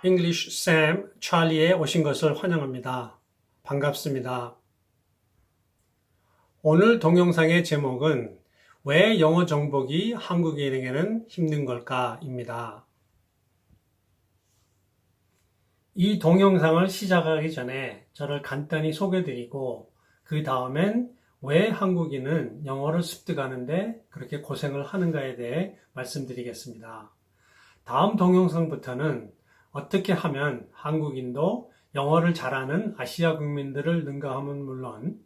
English Sam 찰리에 오신 것을 환영합니다. 반갑습니다. 오늘 동영상의 제목은 왜 영어 정복이 한국인에게는 힘든 걸까입니다. 이 동영상을 시작하기 전에 저를 간단히 소개드리고 그 다음엔 왜 한국인은 영어를 습득하는데 그렇게 고생을 하는가에 대해 말씀드리겠습니다. 다음 동영상부터는 어떻게 하면 한국인도 영어를 잘하는 아시아 국민들을 능가하면 물론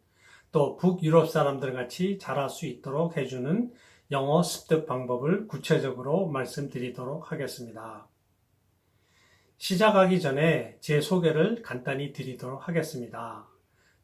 또 북유럽 사람들 같이 잘할 수 있도록 해주는 영어 습득 방법을 구체적으로 말씀드리도록 하겠습니다. 시작하기 전에 제 소개를 간단히 드리도록 하겠습니다.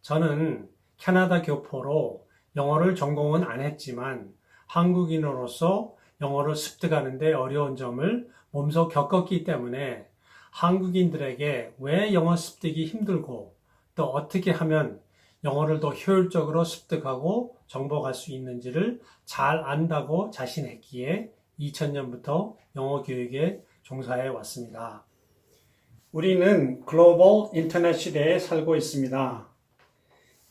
저는 캐나다 교포로 영어를 전공은 안 했지만 한국인으로서 영어를 습득하는 데 어려운 점을 몸소 겪었기 때문에 한국인들에게 왜 영어 습득이 힘들고 또 어떻게 하면 영어를 더 효율적으로 습득하고 정복할 수 있는지를 잘 안다고 자신했기에 2000년부터 영어 교육에 종사해 왔습니다. 우리는 글로벌 인터넷 시대에 살고 있습니다.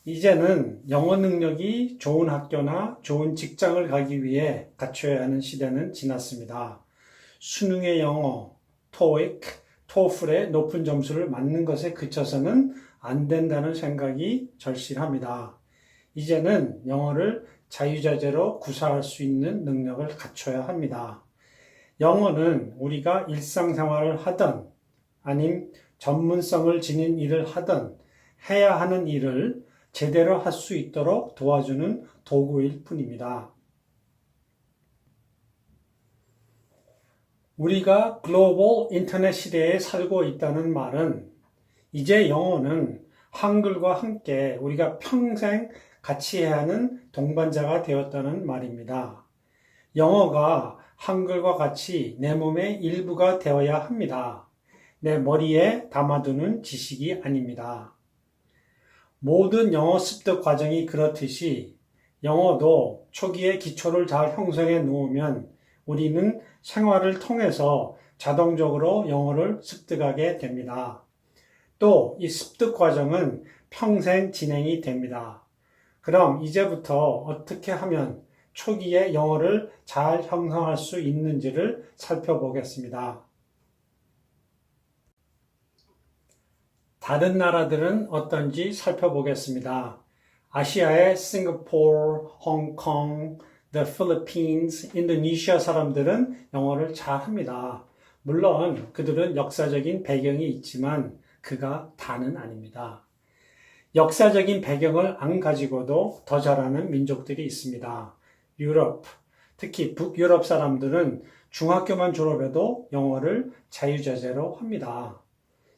이제는 영어 능력이 좋은 학교나 좋은 직장을 가기 위해 갖춰야 하는 시대는 지났습니다. 수능의 영어, TOEIC, TOEFL의 높은 점수를 맞는 것에 그쳐서는 안 된다는 생각이 절실합니다. 이제는 영어를 자유자재로 구사할 수 있는 능력을 갖춰야 합니다. 영어는 우리가 일상생활을 하든 아님 전문성을 지닌 일을 하든 해야 하는 일을 제대로 할 수 있도록 도와주는 도구일 뿐입니다. 우리가 글로벌 인터넷 시대에 살고 있다는 말은 이제 영어는 한글과 함께 우리가 평생 같이 해야 하는 동반자가 되었다는 말입니다. 영어가 한글과 같이 내 몸의 일부가 되어야 합니다. 내 머리에 담아두는 지식이 아닙니다. 모든 영어 습득 과정이 그렇듯이 영어도 초기에 기초를 잘 형성해 놓으면 우리는 생활을 통해서 자동적으로 영어를 습득하게 됩니다. 또 이 습득 과정은 평생 진행이 됩니다. 그럼 이제부터 어떻게 하면 초기에 영어를 잘 형성할 수 있는지를 살펴보겠습니다. 다른 나라들은 어떤지 살펴보겠습니다. 아시아의 싱가포르, 홍콩, the Philippines, 인도네시아 사람들은 영어를 잘합니다. 물론 그들은 역사적인 배경이 있지만 그가 다는 아닙니다. 역사적인 배경을 안 가지고도 더 잘하는 민족들이 있습니다. 유럽, 특히 북유럽 사람들은 중학교만 졸업해도 영어를 자유자재로 합니다.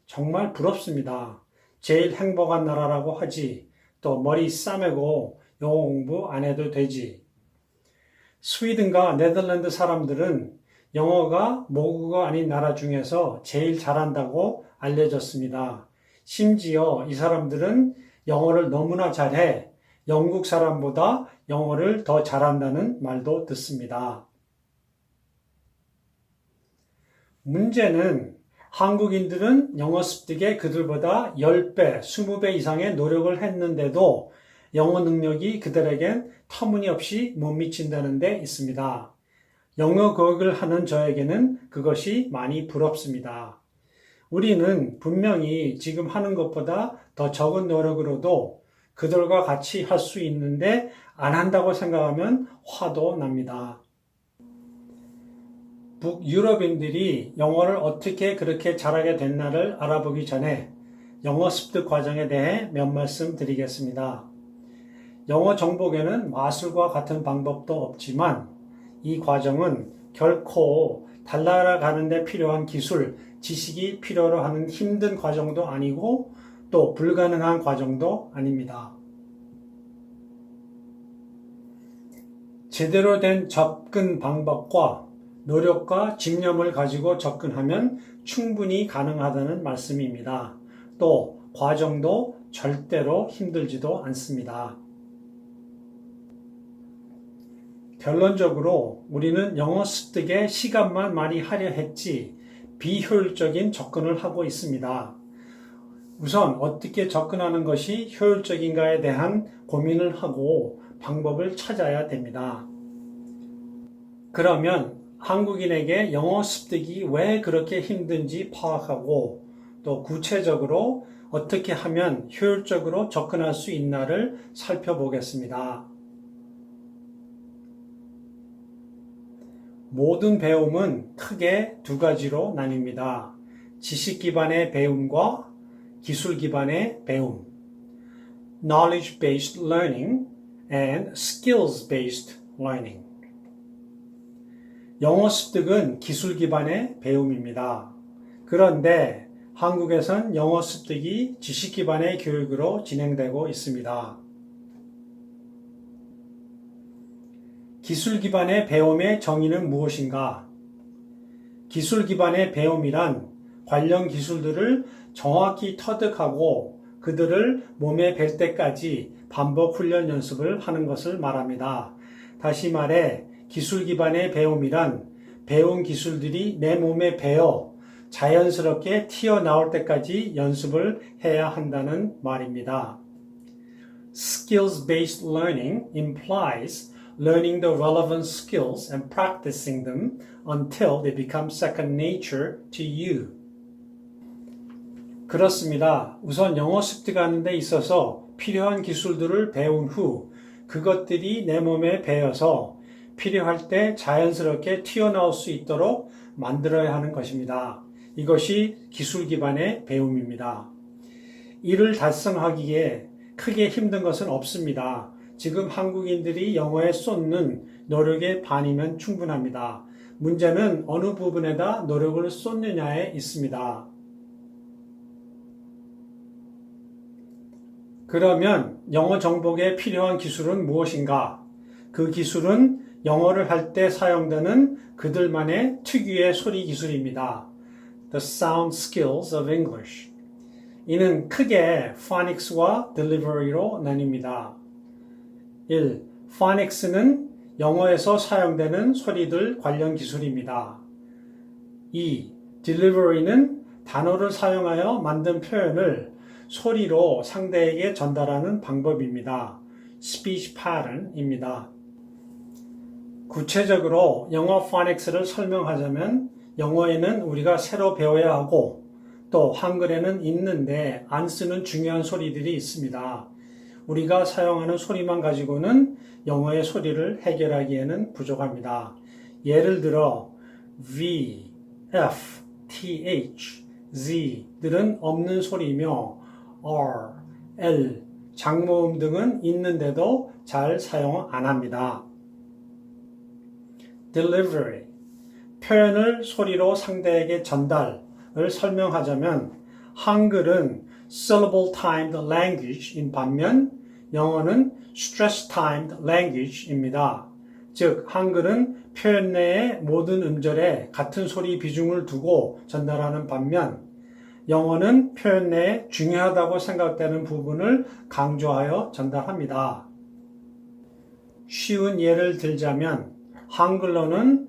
정말 부럽습니다. 제일 행복한 나라라고 하지. 또 머리 싸매고 영어 공부 안 해도 되지. 스웨덴과 네덜란드 사람들은 영어가 모국어가 아닌 나라 중에서 제일 잘한다고 알려졌습니다. 심지어 이 사람들은 영어를 너무나 잘해 영국 사람보다 영어를 더 잘한다는 말도 듣습니다. 문제는 한국인들은 영어 습득에 그들보다 10배, 20배 이상의 노력을 했는데도 영어 능력이 그들에겐 터무니없이 못 미친다는 데 있습니다. 영어 교육을 하는 저에게는 그것이 많이 부럽습니다. 우리는 분명히 지금 하는 것보다 더 적은 노력으로도 그들과 같이 할 수 있는데 안 한다고 생각하면 화도 납니다. 북유럽인들이 영어를 어떻게 그렇게 잘하게 됐나를 알아보기 전에 영어 습득 과정에 대해 몇 말씀 드리겠습니다. 영어 정복에는 마술과 같은 방법도 없지만 이 과정은 결코 달나라 데 필요한 기술, 지식이 필요로 하는 힘든 과정도 아니고 또 불가능한 과정도 아닙니다. 제대로 된 접근 방법과 노력과 집념을 가지고 접근하면 충분히 가능하다는 말씀입니다. 또 과정도 절대로 힘들지도 않습니다. 결론적으로 우리는 영어 습득에 시간만 많이 하려 했지 비효율적인 접근을 하고 있습니다. 우선 어떻게 접근하는 것이 효율적인가에 대한 고민을 하고 방법을 찾아야 됩니다. 그러면 한국인에게 영어 습득이 왜 그렇게 힘든지 파악하고 또 구체적으로 어떻게 하면 효율적으로 접근할 수 있나를 살펴보겠습니다. 모든 배움은 크게 두 가지로 나뉩니다. 지식 기반의 배움과 기술 기반의 배움, knowledge-based learning and skills-based learning. 영어 습득은 기술 기반의 배움입니다. 그런데 한국에선 영어 습득이 지식 기반의 교육으로 진행되고 있습니다. 기술 기반의 배움의 정의는 무엇인가? 기술 기반의 배움이란 관련 기술들을 정확히 터득하고 그들을 몸에 뵐 때까지 반복 훈련 연습을 하는 것을 말합니다. 다시 말해 기술 기반의 배움이란 배운 기술들이 내 몸에 배어 자연스럽게 튀어나올 때까지 연습을 해야 한다는 말입니다. Skills-based learning implies learning the relevant skills and practicing them until they become second nature to you. 그렇습니다. 우선 영어 습득하는 데 있어서 필요한 기술들을 배운 후 그것들이 내 몸에 배어서 필요할 때 자연스럽게 튀어나올 수 있도록 만들어야 하는 것입니다. 이것이 기술 기반의 배움입니다. 이를 달성하기에 크게 힘든 것은 없습니다. 지금 한국인들이 영어에 쏟는 노력의 반이면 충분합니다. 문제는 어느 부분에다 노력을 쏟느냐에 있습니다. 그러면 영어 정복에 필요한 기술은 무엇인가? 그 기술은 영어를 할 때 사용되는 그들만의 특유의 소리 기술입니다. The sound skills of English. 이는 크게 phonics와 delivery로 나뉩니다. 1. phonics는 영어에서 사용되는 소리들 관련 기술입니다. 2. delivery는 단어를 사용하여 만든 표현을 소리로 상대에게 전달하는 방법입니다. speech pattern입니다. 구체적으로 영어 phonics를 설명하자면 영어에는 우리가 새로 배워야 하고 또 한글에는 있는데 안 쓰는 중요한 소리들이 있습니다. 우리가 사용하는 소리만 가지고는 영어의 소리를 해결하기에는 부족합니다. 예를 들어 V, F, TH, Z들은 없는 소리며 R, L, 장모음 등은 있는데도 잘 사용 안 합니다. Delivery, 표현을 소리로 상대에게 전달을 설명하자면 한글은 syllable timed language인 반면 영어는 stress timed language입니다. 즉 한글은 표현 내의 모든 음절에 같은 소리 비중을 두고 전달하는 반면 영어는 표현 내에 중요하다고 생각되는 부분을 강조하여 전달합니다. 쉬운 예를 들자면 한글로는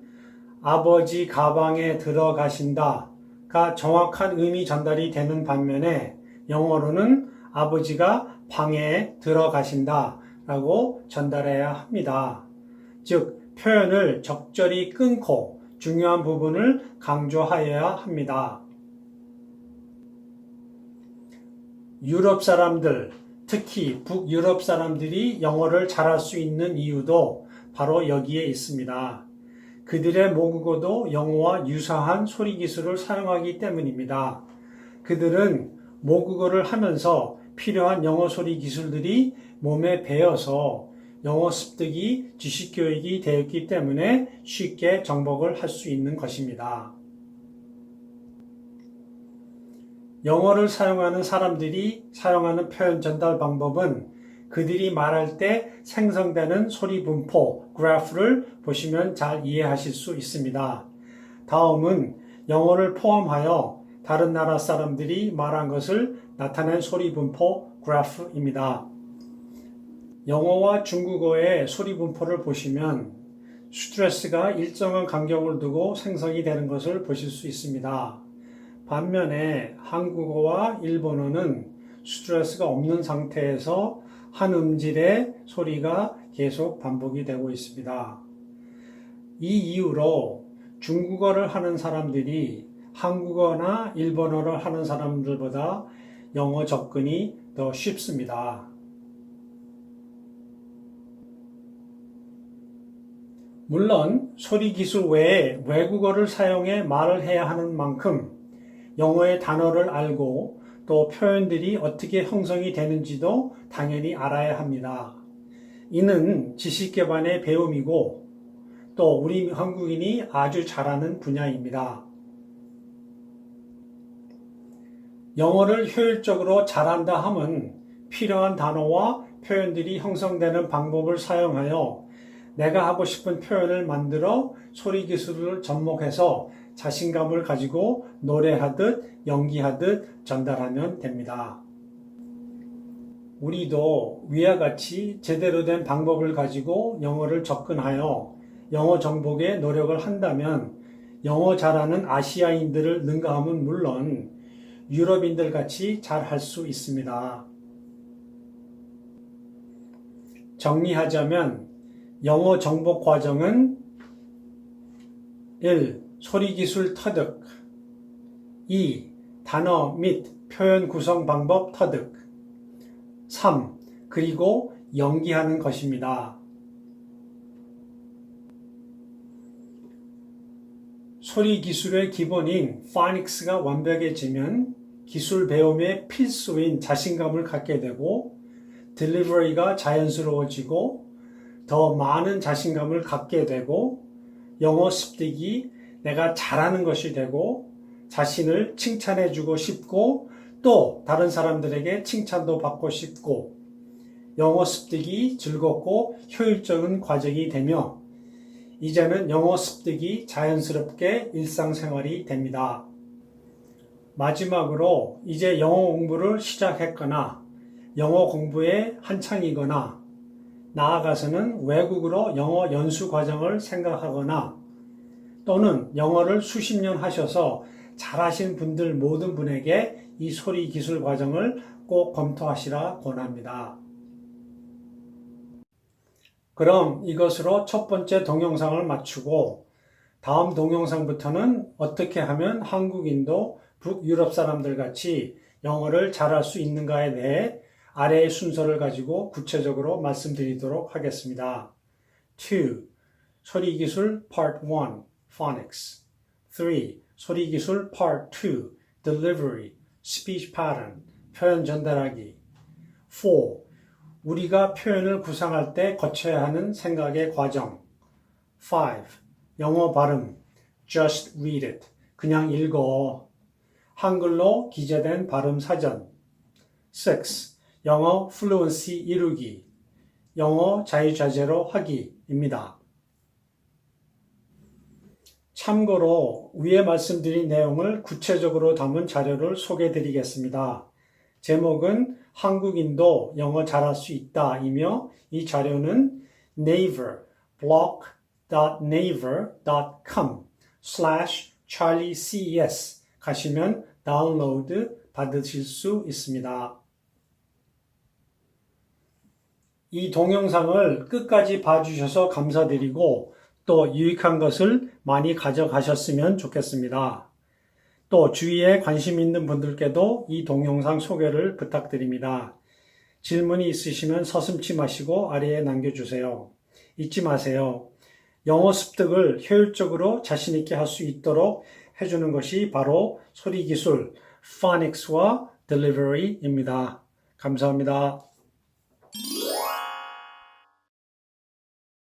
아버지 가방에 들어가신다가 정확한 의미 전달이 되는 반면에 영어로는 아버지가 방에 들어가신다라고 전달해야 합니다. 즉 표현을 적절히 끊고 중요한 부분을 강조하여야 합니다. 유럽 사람들, 특히 북유럽 사람들이 영어를 잘할 수 있는 이유도 바로 여기에 있습니다. 그들의 모국어도 영어와 유사한 소리 기술을 사용하기 때문입니다. 그들은 모국어를 하면서 필요한 영어 소리 기술들이 몸에 배어서 영어 습득이 지식 교육이 되었기 때문에 쉽게 정복을 할 수 있는 것입니다. 영어를 사용하는 사람들이 사용하는 표현 전달 방법은 그들이 말할 때 생성되는 소리 분포 그래프를 보시면 잘 이해하실 수 있습니다. 다음은 영어를 포함하여 다른 나라 사람들이 말한 것을 나타낸 소리 분포 그래프입니다. 영어와 중국어의 소리 분포를 보시면 스트레스가 일정한 간격을 두고 생성이 되는 것을 보실 수 있습니다. 반면에 한국어와 일본어는 스트레스가 없는 상태에서 한 음질의 소리가 계속 반복이 되고 있습니다. 이 이유로 중국어를 하는 사람들이 한국어나 일본어를 하는 사람들보다 영어 접근이 더 쉽습니다. 물론 소리 기술 외에 외국어를 사용해 말을 해야 하는 만큼 영어의 단어를 알고 또 표현들이 어떻게 형성이 되는지도 당연히 알아야 합니다. 이는 지식 기반의 배움이고 또 우리 한국인이 아주 잘하는 분야입니다. 영어를 효율적으로 잘한다 함은 필요한 단어와 표현들이 형성되는 방법을 사용하여 내가 하고 싶은 표현을 만들어 소리 기술을 접목해서 자신감을 가지고 노래하듯 연기하듯 전달하면 됩니다. 우리도 위와 같이 제대로 된 방법을 가지고 영어를 접근하여 영어 정복에 노력을 한다면 영어 잘하는 아시아인들을 능가함은 물론 유럽인들 같이 잘할 수 있습니다. 정리하자면 영어 정복 과정은 1. 소리기술 터득 2. 단어 및 표현 구성 방법 터득 3. 그리고 연기하는 것입니다. 소리 기술의 기본인 파닉스가 완벽해지면 기술 배움의 필수인 자신감을 갖게 되고 딜리버리가 자연스러워지고 더 많은 자신감을 갖게 되고 영어 습득이 내가 잘하는 것이 되고 자신을 칭찬해주고 싶고 또 다른 사람들에게 칭찬도 받고 싶고 영어 습득이 즐겁고 효율적인 과정이 되며 이제는 영어 습득이 자연스럽게 일상생활이 됩니다. 마지막으로 이제 영어 공부를 시작했거나 영어 공부에 한창이거나 나아가서는 외국으로 영어 연수 과정을 생각하거나 또는 영어를 수십 년 하셔서 잘하신 분들 모든 분에게 이 소리 기술 과정을 꼭 검토하시라 권합니다. 그럼 이것으로 첫 번째 동영상을 마치고 다음 동영상부터는 어떻게 하면 한국인도 북유럽 사람들 같이 영어를 잘할 수 있는가에 대해 아래의 순서를 가지고 구체적으로 말씀드리도록 하겠습니다. 2. 소리기술 Part 1 Phonics 3. 소리기술 Part 2 Delivery Speech Pattern 표현 전달하기 4. 우리가 표현을 구상할 때 거쳐야 하는 생각의 과정 5. 영어 발음 Just read it 그냥 읽어 한글로 기재된 발음 사전 6. 영어 플루언시 이루기 영어 자유자재로 하기입니다. 참고로 위에 말씀드린 내용을 구체적으로 담은 자료를 소개해 드리겠습니다. 제목은 한국인도 영어 잘할 수 있다이며 이 자료는 naver blog.naver.com/charlieces 가시면 다운로드 받으실 수 있습니다. 이 동영상을 끝까지 봐주셔서 감사드리고 또 유익한 것을 많이 가져가셨으면 좋겠습니다. 또 주위에 관심 있는 분들께도 이 동영상 소개를 부탁드립니다. 질문이 있으시면 서슴지 마시고 아래에 남겨주세요. 잊지 마세요. 영어 습득을 효율적으로 자신 있게 할 수 있도록 해주는 것이 바로 소리 기술, Phonics와 Delivery입니다. 감사합니다.